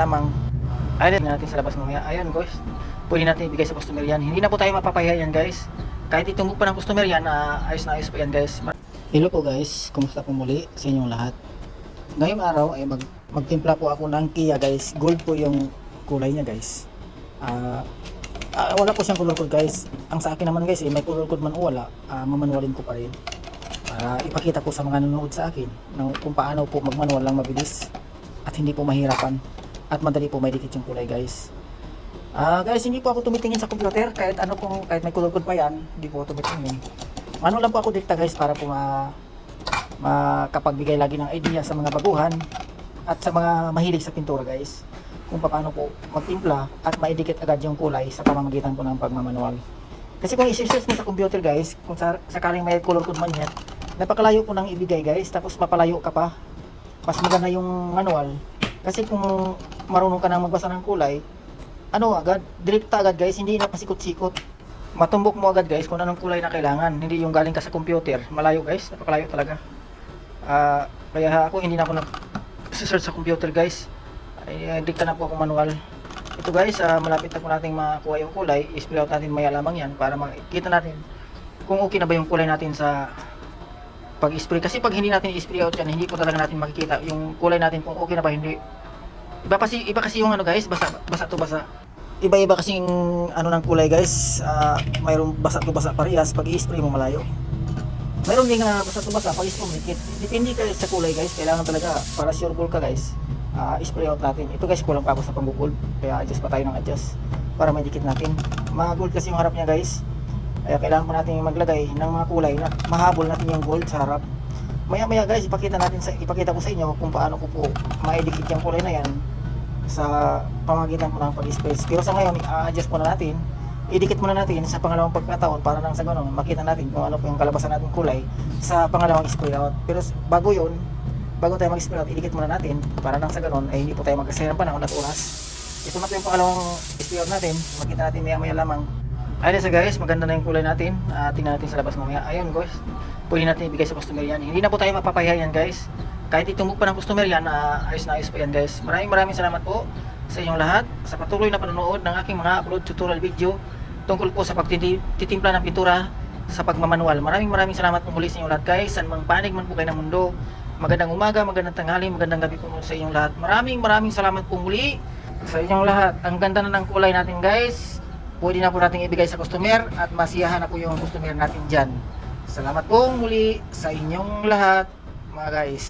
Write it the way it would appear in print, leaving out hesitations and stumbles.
lamang. Ayun natin sa labas mamaya. Ayun guys, pwede natin ibigay sa customer yan. Hindi na po tayo mapapahiya yan guys. Kahit itumbok pa ng customer yan, ayos na ayos po yan guys. Hello po guys, kumusta po muli sa inyong lahat. Ngayong araw ay magtimpla po ako ng Kia guys. Gold po yung kulay niya guys. Wala po siyang color code guys. Ang sa akin naman guys, may color code man o wala, mamanualin ko pa rin. Para ipakita ko sa mga nanonood sa akin kung paano po magmanual lang mabilis at hindi po mahirapan at madali po may dikit yung kulay guys. Guys, hindi po ako tumitingin sa computer kahit kahit may color code pa yan, hindi po ako tumitingin. Ano lang po ako dikta guys para po makapagbigay lagi ng idea sa mga baguhan at sa mga mahilig sa pintura guys kung paano po magtimpla at maidikit agad yung kulay sa pamamagitan po ng pagmamanual. Kasi kung isi-search mo sa computer guys, kung sakaling may color code man yan, napakalayo po nang ibigay guys, tapos mapalayo ka pa. Mas maganda yung manual. Kasi kung marunong ka nang magbasa ng kulay, agad, direkta agad guys, hindi na pasikot-sikot. Matumbok mo agad guys kung anong kulay na kailangan, hindi yung galing ka sa computer. Malayo guys, napakalayo talaga. Kaya ako hindi na ako nag-search sa computer guys. Dikta na po ako manual. Ito guys, malapit na po nating makuha yung kulay. I-spray out natin maya lamang yan para makita natin kung okay na ba yung kulay natin sa pag-spray. Kasi pag hindi natin i-spray out yan, hindi po talaga natin makikita yung kulay natin kung okay na ba hindi. Iba kasi yung guys, basa to basa. Iba-iba kasi yung ng kulay guys. Mayroong basa to basa parehas pag i-spray mo malayo. Mayroon din basa to basa pag i-spray mo dikit. Depende kayo sa kulay guys. Kailangan talaga para sure ball ka guys. I-spray out natin. Ito guys, kulang pa ako sa pambukol. Kaya adjust pa tayo ng adjust para may dikit natin. Mga gold kasi yung harap niya guys. Kaya kailangan po natin maglagay ng mga kulay na mahabol natin yung gold sa harap. Maya guys, ipakita ko sa inyo kung paano ko po maidikit yung kulay na yan sa pamamagitan po ng pag-spray. Pero sa ngayon, adjust muna natin. Idikit muna natin sa pangalawang pagkataon para nang sa ganun makita natin kung ano po yung kalabasan natin kulay sa pangalawang spray out. Pero bago tayo mag-spray out, idikit muna natin para nang sa ganun ay hindi po tayo magkasaya ng panahon at oras. Ito na po yung pangalawang spray out natin. Makita natin maya lamang. Ayun sa guys, maganda na yung kulay natin. Tingnan natin sa labas mamaya. Ayun guys, pwede natin ibigay sa customer yan. Hindi na po tayo mapapahiya yan guys. Kahit itumbok pa ng customer yan, ayos na ayos po yan guys. Maraming salamat po sa inyong lahat sa patuloy na panonood ng aking mga upload tutorial video tungkol po sa pagtitimpla ng pintura sa pagmamanual. Maraming salamat po muli sa inyong lahat guys. San mang panig man po kayo ng mundo. Magandang umaga, magandang tanghali, magandang gabi po sa inyong lahat. Maraming salamat po muli sa inyong lahat. Ang ganda na ng kulay natin guys. Pwede na po natin ibigay sa customer at masiyahan na po yung customer natin dyan. Salamat po muli sa inyong lahat mga guys.